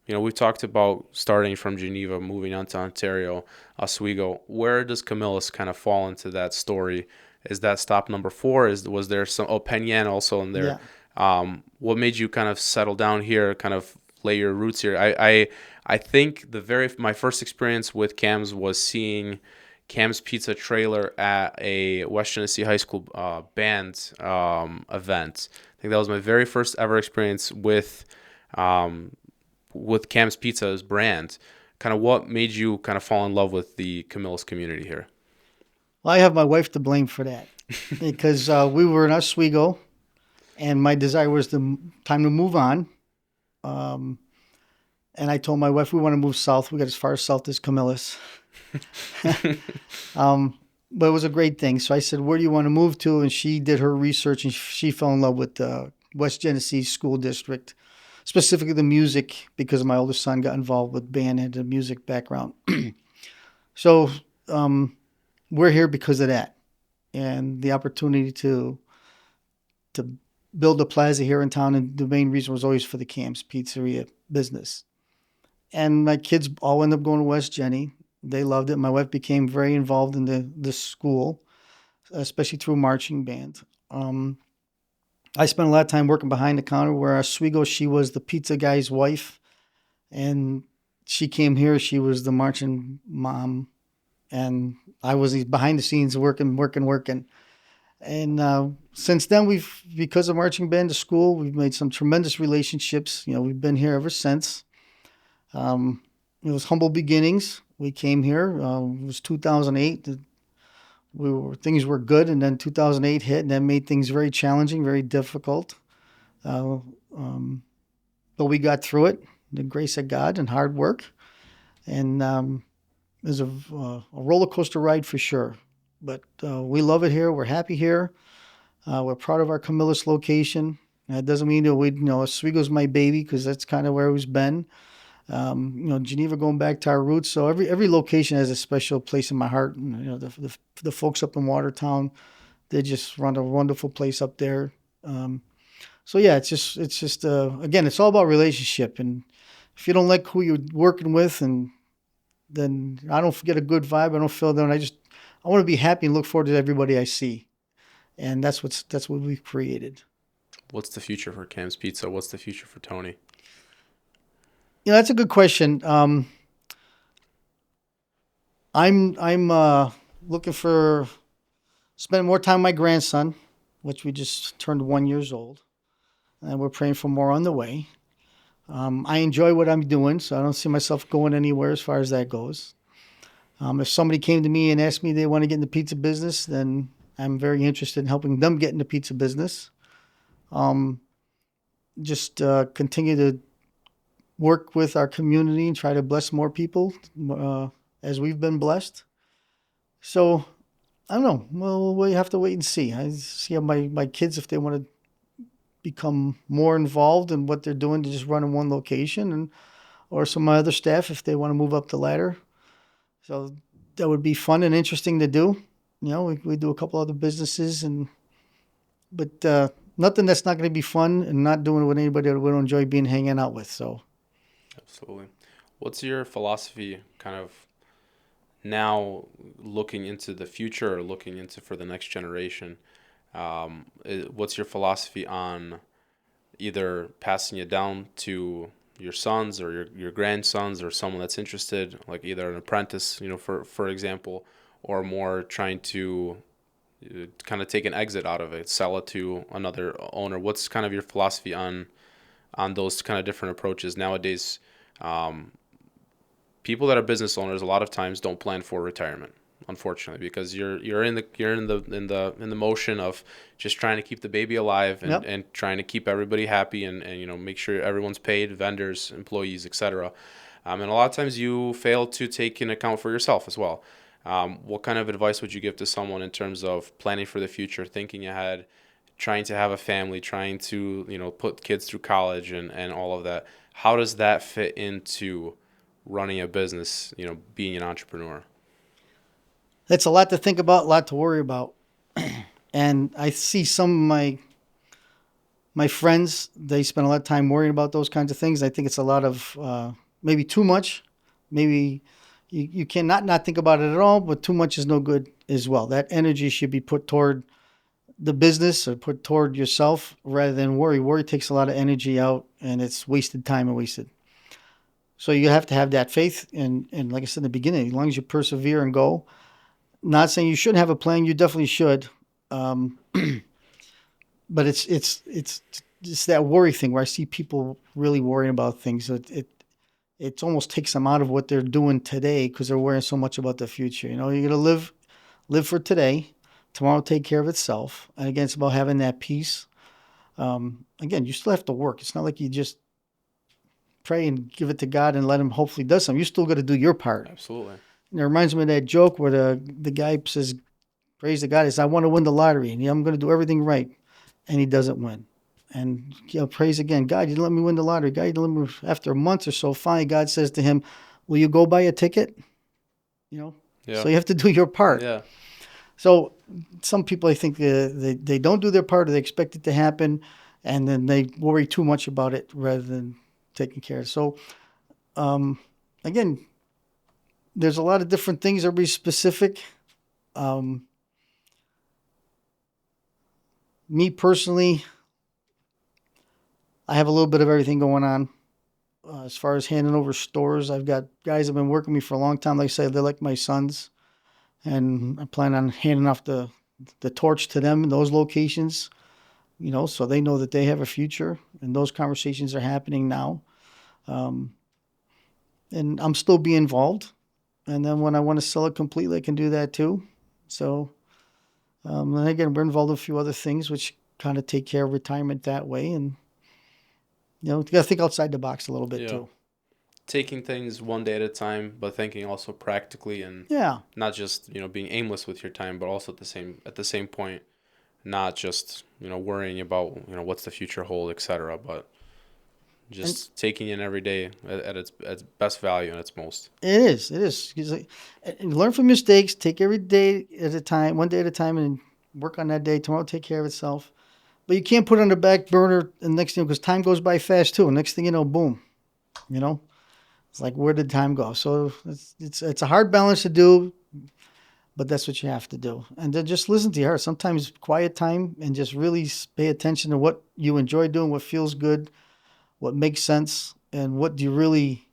we've talked about starting from Geneva, moving on to Ontario, Oswego. Where does Camillus kind of fall into that story? Is that stop number 4? Was there some, Penn Yan also in there? Yeah. What made you kind of settle down here, kind of lay your roots here? I think my first experience with Cam's was seeing Cam's Pizza trailer at a West Genesee High School band event. I think that was my very first ever experience with Cam's Pizza's brand. Kind of what made you kind of fall in love with the Camillus community here? Well, I have my wife to blame for that because we were in Oswego, and my desire was time to move on. Um, and I told my wife we want to move south. We got as far south as Camillus. But it was a great thing. So I said, "Where do you want to move to?" And she did her research, and she fell in love with the West Genesee School District, specifically the music, because my oldest son got involved with band and a music background. So we're here because of that, and the opportunity to build a plaza here in town. And the main reason was always for the Cam's Pizzeria business. And my kids all ended up going to West Genny. They loved it. My wife became very involved in the school, especially through marching band. I spent a lot of time working behind the counter, where Oswego, she was the pizza guy's wife. And she came here, she was the marching mom. And I was behind the scenes working. And since then, because of marching band to school, we've made some tremendous relationships. We've been here ever since. It was humble beginnings. We came here. It was 2008. Things were good, and then 2008 hit, and that made things very challenging, very difficult. Uh, but we got through it. The grace of God and hard work, and it was a roller coaster ride for sure. But we love it here. We're happy here. We're proud of our Camillus location. That doesn't mean that Oswego's my baby, because that's kind of where we've been. Geneva, going back to our roots. So every location has a special place in my heart. And, the folks up in Watertown, they just run a wonderful place up there. So yeah, it's just again, it's all about relationship. And if you don't like who you're working with, and then I don't get a good vibe, I don't feel that. I want to be happy and look forward to everybody I see. And that's what we've created. What's the future for Cam's Pizza? What's the future for Tony? That's a good question. I'm looking for spending more time with my grandson, which we just turned 1 year old, and we're praying for more on the way. I enjoy what I'm doing, so I don't see myself going anywhere as far as that goes. If somebody came to me and asked me they want to get in the pizza business, then I'm very interested in helping them get in the pizza business. Um, just continue to work with our community and try to bless more people as we've been blessed. So I don't know. Well, we have to wait and see. I see how my kids, if they want to become more involved in what they're doing to just run in one location, and or some of my other staff if they want to move up the ladder. So that would be fun and interesting to do. We do a couple other businesses, but nothing that's not going to be fun and not doing it with anybody that we don't enjoy being hanging out with. So Absolutely. What's your philosophy kind of now looking into the future or looking into for the next generation? What's your philosophy on either passing it down to your sons or your grandsons or someone that's interested, like either an apprentice, for example, or more trying to kind of take an exit out of it, sell it to another owner? What's kind of your philosophy on those kind of different approaches nowadays? Um, People that are business owners a lot of times don't plan for retirement, unfortunately, because you're in the motion of just trying to keep the baby alive and, yep. and trying to keep everybody happy and make sure everyone's paid, vendors, employees, etc. And a lot of times you fail to take into account for yourself as well. What kind of advice would you give to someone in terms of planning for the future, thinking ahead, trying to have a family, trying to put kids through college and all of that? How does that fit into running a business, being an entrepreneur? That's a lot to think about, a lot to worry about. And I see some of my friends, they spend a lot of time worrying about those kinds of things. I think it's a lot of maybe too much. Maybe you cannot not think about it at all, but too much is no good as well. That energy should be put toward the business or put toward yourself rather than worry. Worry takes a lot of energy out, and it's wasted time and wasted. So you have to have that faith, and like I said in the beginning, as long as you persevere and go. Not saying you shouldn't have a plan, you definitely should. Um, but it's that worry thing where I see people really worrying about things. It almost takes them out of what they're doing today because they're worrying so much about the future. You're gonna live for today. Tomorrow will take care of itself. And again, it's about having that peace. Again, you still have to work. It's not like you just pray and give it to God and let Him hopefully does something. You still got to do your part. Absolutely. And it reminds me of that joke where the guy says, "Praise to God," he says, "I want to win the lottery, and I'm going to do everything right," and he doesn't win. And praise again, God, you let me win the lottery. God, you let me. After a month or so, finally, God says to him, "Will you go buy a ticket?" Yeah. So you have to do your part. Yeah. So some people, I think, they don't do their part, or they expect it to happen, and then they worry too much about it rather than taking care of it. So again, there's a lot of different things. Everybody's specific. Um, Me personally, I have a little bit of everything going on. As far as handing over stores, I've got guys that have been working with me for a long time. Like I say, they're like my sons, and I plan on handing off the torch to them in those locations. So they know that they have a future, and those conversations are happening now. Um, and I'm still being involved. And then when I want to sell it completely, I can do that too. So, and again, we're involved in a few other things which kind of take care of retirement that way. And, you got to think outside the box a little bit Yeah. too. Taking things one day at a time, but thinking also practically and Yeah. not just, being aimless with your time, but also at the same point, not just, worrying about, what's the future hold, etc., but And just taking in every day at its best value and its most. it is. It is. And learn from mistakes. Take every day at a time, one day at a time, and work on that day. Tomorrow will take care of itself. But you can't put it on the back burner the next thing because time goes by fast too. Next thing you know, boom. You know, it's like where did time go? So it's a hard balance to do, but that's what you have to do. And then just listen to your heart. Sometimes quiet time and just really pay attention to what you enjoy doing, what feels good, what makes sense, and what do you really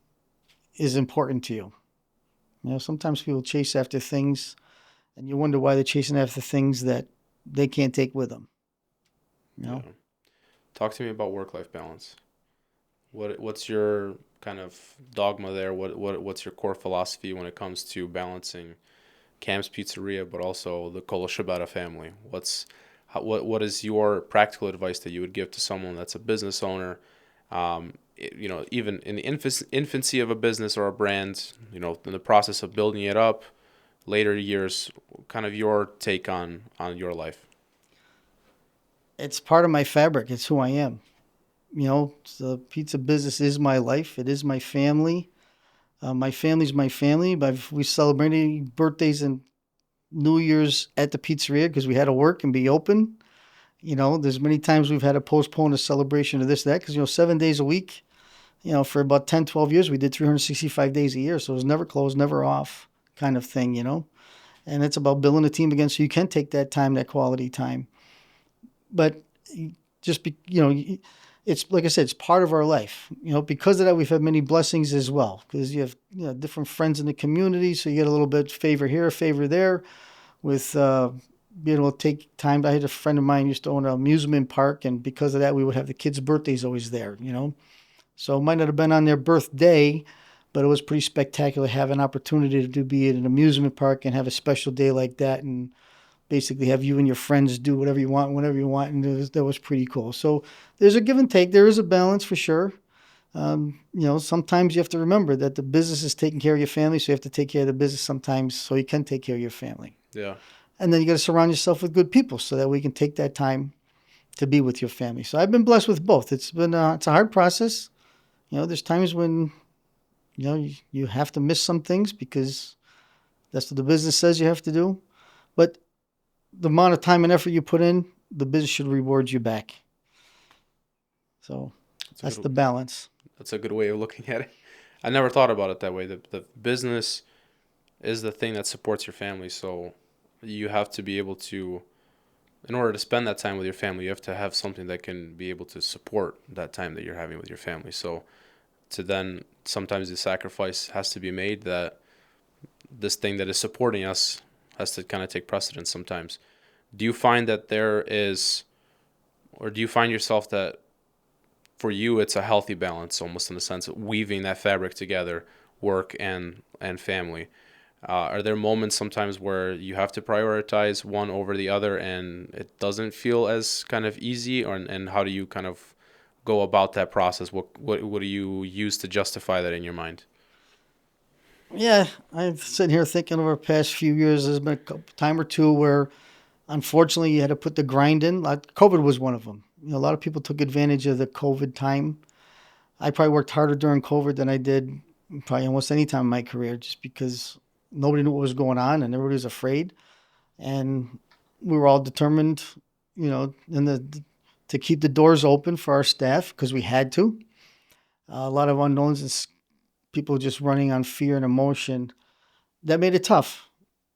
is important to you. Sometimes people chase after things, and you wonder why they're chasing after things that they can't take with them. You Yeah. know, Talk to me about work-life balance. What's your kind of dogma there? What's your core philosophy when it comes to balancing Cam's Pizzeria, but also the Calascibetta family? What is your practical advice that you would give to someone that's a business owner? Even in the infancy of a business or a brand, in the process of building it up, later years, kind of your take on your life. It's part of my fabric. It's who I am. The pizza business is my life. It is my family. My family's my family. But we celebrated birthdays and New Year's at the pizzeria because we had to work and be open. There's many times we've had to postpone a celebration of this, that, because, 7 days a week, for about 10, 12 years, we did 365 days a year. So it was never closed, never off kind of thing. And it's about building a team again so you can take that time, that quality time. But just it's like I said, it's part of our life. Because of that, we've had many blessings as well. Because you have different friends in the community, so you get a little bit favor here, favor there, with being able to take time. I had a friend of mine used to own an amusement park, and because of that, we would have the kids' birthdays always there. So it might not have been on their birthday, but it was pretty spectacular to have an opportunity to be at an amusement park and have a special day like that, and basically have you and your friends do whatever you want, whenever you want, and that was pretty cool. So there's a give and take. There is a balance for sure. Sometimes you have to remember that the business is taking care of your family, so you have to take care of the business sometimes so you can take care of your family. Yeah. And then you got to surround yourself with good people so that we can take that time to be with your family. So I've been blessed with both. It's a hard process. There's times when, you have to miss some things because that's what the business says you have to do. But the amount of time and effort you put in, the business should reward you back. So that's the balance. That's a good way of looking at it. I never thought about it that way. The business is the thing that supports your family. So you have to be able to, in order to spend that time with your family, you have to have something that can be able to support that time that you're having with your family. So to then, sometimes the sacrifice has to be made that this thing that is supporting us has to kind of take precedence sometimes. Do you find that there is, or do you find yourself that for you it's a healthy balance, almost in the sense of weaving that fabric together, work and family? Are there moments sometimes where you have to prioritize one over the other and it doesn't feel as kind of easy, and how do you kind of go about that process? What do you use to justify that in your mind? Yeah, I'm sitting here thinking over the past few years, there's been a time or two where unfortunately you had to put the grind in. Like COVID was one of them. A lot of people took advantage of the COVID time. I probably worked harder during COVID than I did probably almost any time in my career, just because nobody knew what was going on and everybody was afraid. And we were all determined, to keep the doors open for our staff because we had to. A lot of unknowns and people just running on fear and emotion. That made it tough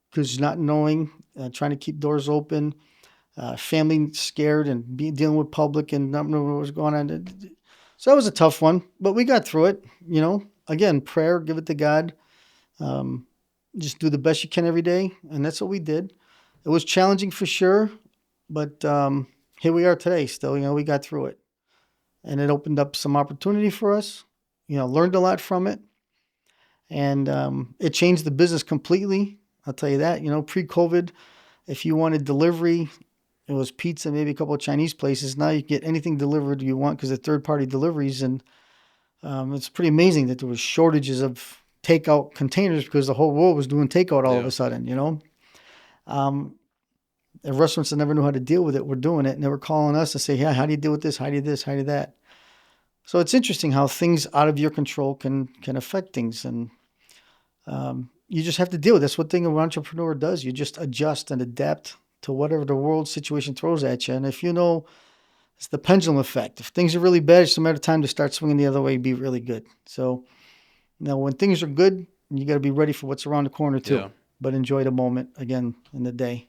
because not knowing, trying to keep doors open, family scared, and dealing with public and not knowing what was going on. So that was a tough one, but we got through it. Again, prayer, give it to God. Um, just do the best you can every day, and that's what we did. It was challenging for sure, but here we are today. Still, we got through it, and it opened up some opportunity for us. Learned a lot from it, and it changed the business completely. I'll tell you that. Pre-COVID, if you wanted delivery, it was pizza, maybe a couple of Chinese places. Now you get anything delivered you want because of third-party deliveries, and it's pretty amazing that there was shortages of takeout containers because the whole world was doing takeout all of Yeah. a sudden. Um, the restaurants that never knew how to deal with it were doing it, and they were calling us to say, "Yeah, how do you deal with this? How do you this? How do you that?" So it's interesting how things out of your control can affect things, and you just have to deal with it. That's what thing an entrepreneur does. You just adjust and adapt to whatever the world situation throws at you. And if it's the pendulum effect. If things are really bad, it's a matter of time to start swinging the other way and be really good. So when things are good, you got to be ready for what's around the corner too. Yeah. But enjoy the moment again in the day.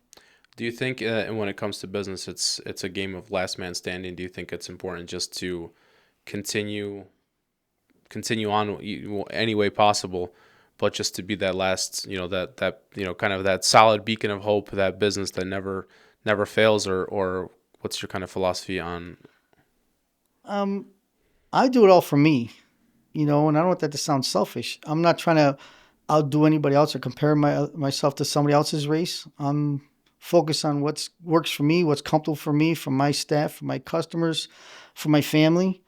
Do you think, when it comes to business, it's a game of last man standing? Do you think it's important just to continue on any way possible, but just to be that last, kind of that solid beacon of hope, that business that never fails, or what's your kind of philosophy on? Um, I do it all for me, and I don't want that to sound selfish. I'm not trying to outdo anybody else or compare myself to somebody else's race. I'm focused on what works for me, what's comfortable for me, for my staff, for my customers, for my family.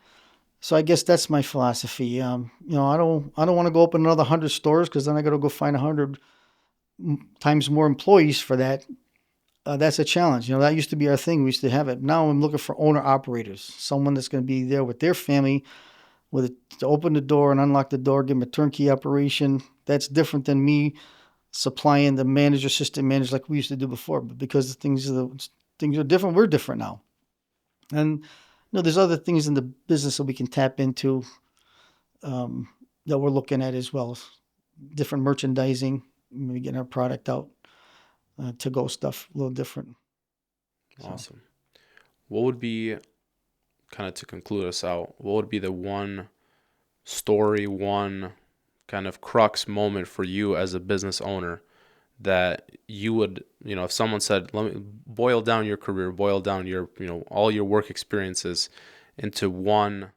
So I guess that's my philosophy. I don't want to go open another 100 stores because then I got to go find 100 times more employees for that. That's a challenge. That used to be our thing. We used to have it. Now I'm looking for owner operators, someone that's going to be there with their family, with it, to open the door and unlock the door, give them a turnkey operation. That's different than me supplying the manager, assistant manager like we used to do before. But because things are different, we're different now. And there's other things in the business that we can tap into, um, that we're looking at as well. Different merchandising, maybe getting our product out, to go stuff a little different. So Awesome. What would be, kind of to conclude us out, what would be the one story, one kind of crux moment for you as a business owner that you would, if someone said, let me boil down your career, boil down your, all your work experiences into one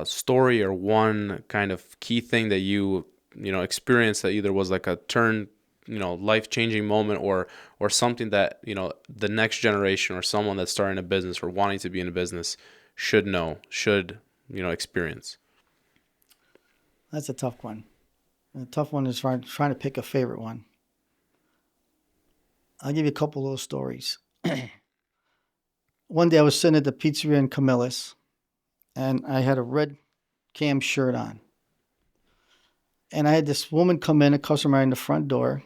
story or one kind of key thing that experienced that either was like a turn, life-changing moment or something that, the next generation or someone that's starting a business or wanting to be in a business should know, should, experience. that's a tough one. A tough one is trying to pick a favorite one. I'll give you a couple of little stories. One day I was sitting at the pizzeria in Camillus, and I had a red cam shirt on. And I had this woman come in, a customer in the front door,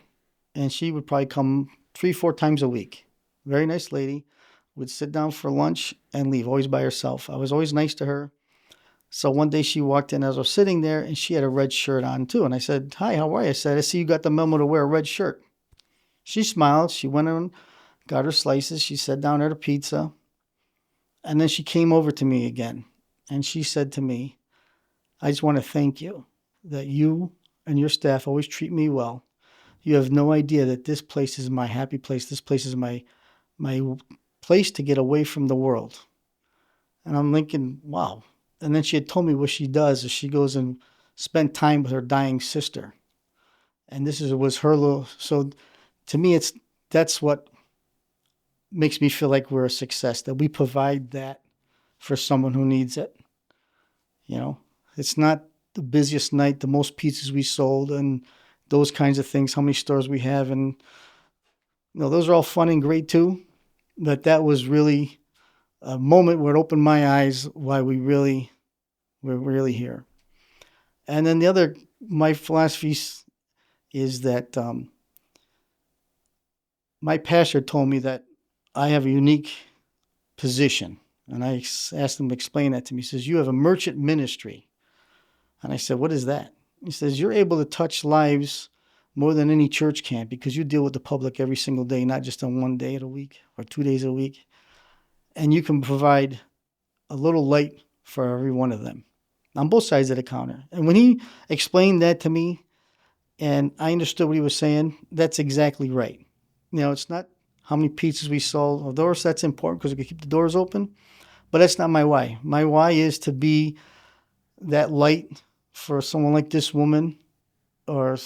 and she would probably come 3, 4 times a week. Very nice lady. Would sit down for lunch and leave, always by herself. I was always nice to her. So one day she walked in as I was sitting there, and she had a red shirt on too. And I said, "Hi, how are you?" I said, "I see you got the memo to wear a red shirt." She smiled. She went in, got her slices. She sat down at her pizza. And then she came over to me again. And she said to me, "I just want to thank you that you and your staff always treat me well. You have no idea that this place is my happy place. This place is my place to get away from the world." And I'm thinking, wow. And then she had told me what she does is she goes and spend time with her dying sister. And was her little. So to me, that's what makes me feel like we're a success, that we provide that for someone who needs it. You know, it's not the busiest night, the most pizzas we sold, and those kinds of things, how many stores we have. And, those are all fun and great too. But that was really a moment where it opened my eyes why we're really here. And then my philosophy is that, my pastor told me that I have a unique position. And I asked him to explain that to me. He says, "You have a merchant ministry." And I said, "What is that?" He says, "You're able to touch lives more than any church can because you deal with the public every single day, not just on one day of the week or 2 days a week. And you can provide a little light for every one of them on both sides of the counter." And when he explained that to me and I understood what he was saying, that's exactly right. It's not how many pizzas we sold. Of course, that's important because we can keep the doors open. But that's not my why. My why is to be that light for someone like this woman or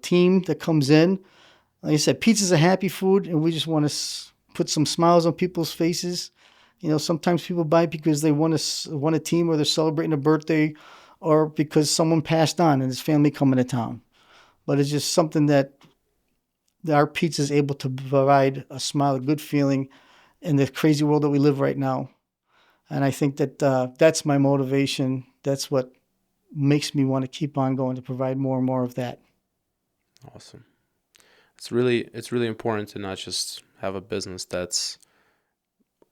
team that comes in. Like I said, pizza's a happy food, and we just want to put some smiles on people's faces. Sometimes people buy because they want a team, or they're celebrating a birthday, or because someone passed on and his family coming to town. But it's just something that our pizza is able to provide a smile, a good feeling in the crazy world that we live right now. And I think that that's my motivation. That's what makes me want to keep on going, to provide more and more of that. Awesome. It's really important to not just have a business that's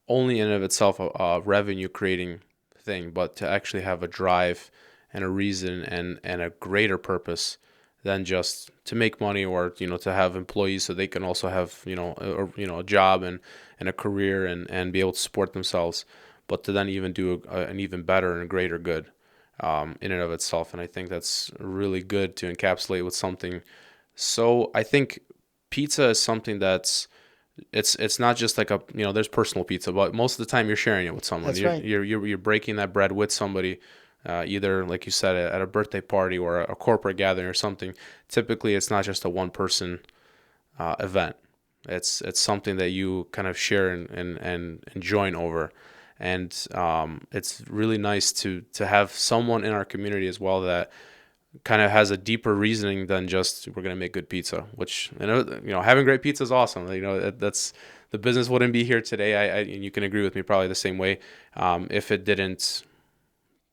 only in and of itself a revenue creating thing, but to actually have a drive and a reason and a greater purpose than just to make money or to have employees so they can also have a job and a career and be able to support themselves, but to then even do an even better and greater good in and of itself. And I think that's really good to encapsulate with something. So I think pizza is something that's it's not just like there's personal pizza, but most of the time you're sharing it with someone. That's right. You're breaking that bread with somebody, either like you said at a birthday party or a corporate gathering or something. Typically, it's not just a one person event. It's something that you kind of share and join over, and it's really nice to have someone in our community as well that kind of has a deeper reasoning than just we're gonna make good pizza. Which having great pizza is awesome. That's the business wouldn't be here today. And you can agree with me probably the same way, if it didn't,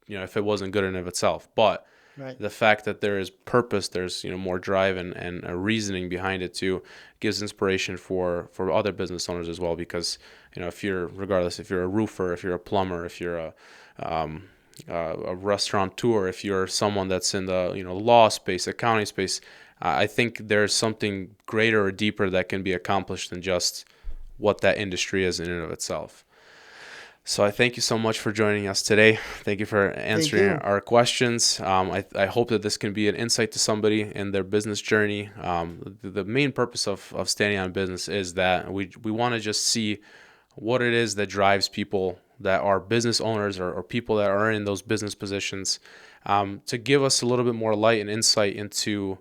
if it wasn't good in of itself. But Right. the fact that there is purpose, there's more drive and a reasoning behind it too, gives inspiration for other business owners as well. Because if you're a roofer, if you're a plumber, if you're a restaurateur, if you're someone that's in the law space, accounting space, I think there's something greater or deeper that can be accomplished than just what that industry is in and of itself. So I thank you so much for joining us today. Thank you for Thank answering you. our questions. I hope that this can be an insight to somebody in their business journey. The main purpose of Standing on Business is that we want to just see what it is that drives people that are business owners or people that are in those business positions, to give us a little bit more light and insight into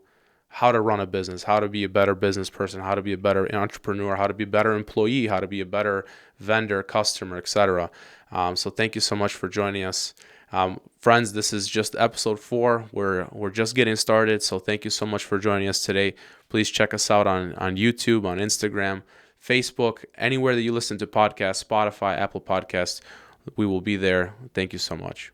how to run a business, how to be a better business person, how to be a better entrepreneur, how to be a better employee, how to be a better vendor, customer, etc. So thank you so much for joining us. Friends, this is just episode 4. We're just getting started, so thank you so much for joining us today. Please check us out on YouTube, on Instagram, Facebook, anywhere that you listen to podcasts, Spotify, Apple Podcasts. We will be there. Thank you so much.